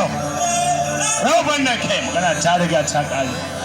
to rawan nan kai magana ta riga ta kare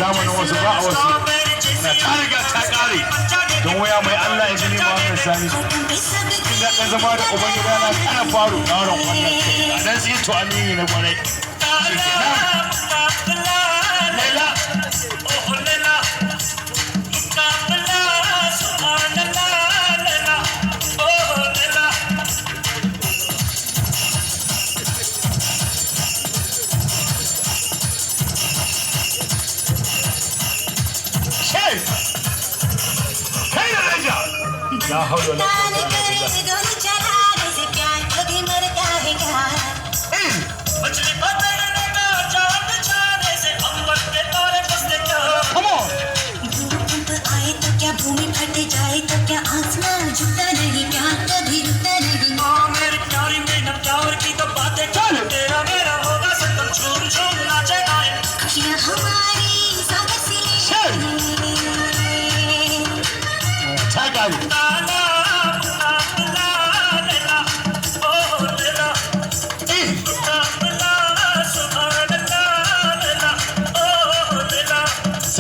zamanin wasu ba a wasu na ta riga ta kare don waya mai Allah ya jini Muhammad Sani da ɗan zama da ubangida na kana faru na ran wannan kai a dan sai to amini na kwarai لا حول ولا قوة إلا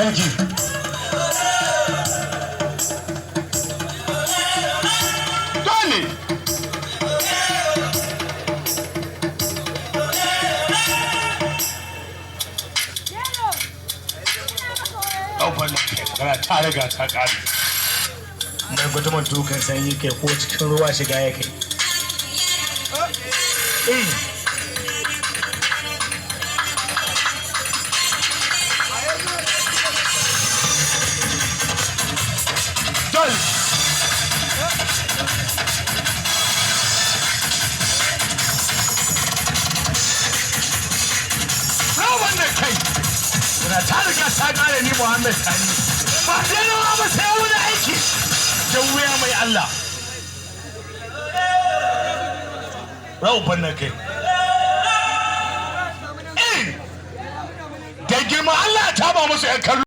Thank you. Dole. Ɗaukar kana ta riga ta ƙari. Mai guduman dukan sanyi kai ko cikin ruwa shiga ya kai. Ta riga ta kare ni Muhammad Sani ba sai na ba sai wani aiki da wuya mai Allah rawan nan kai da girma Allah ta ba musu ƴan kallo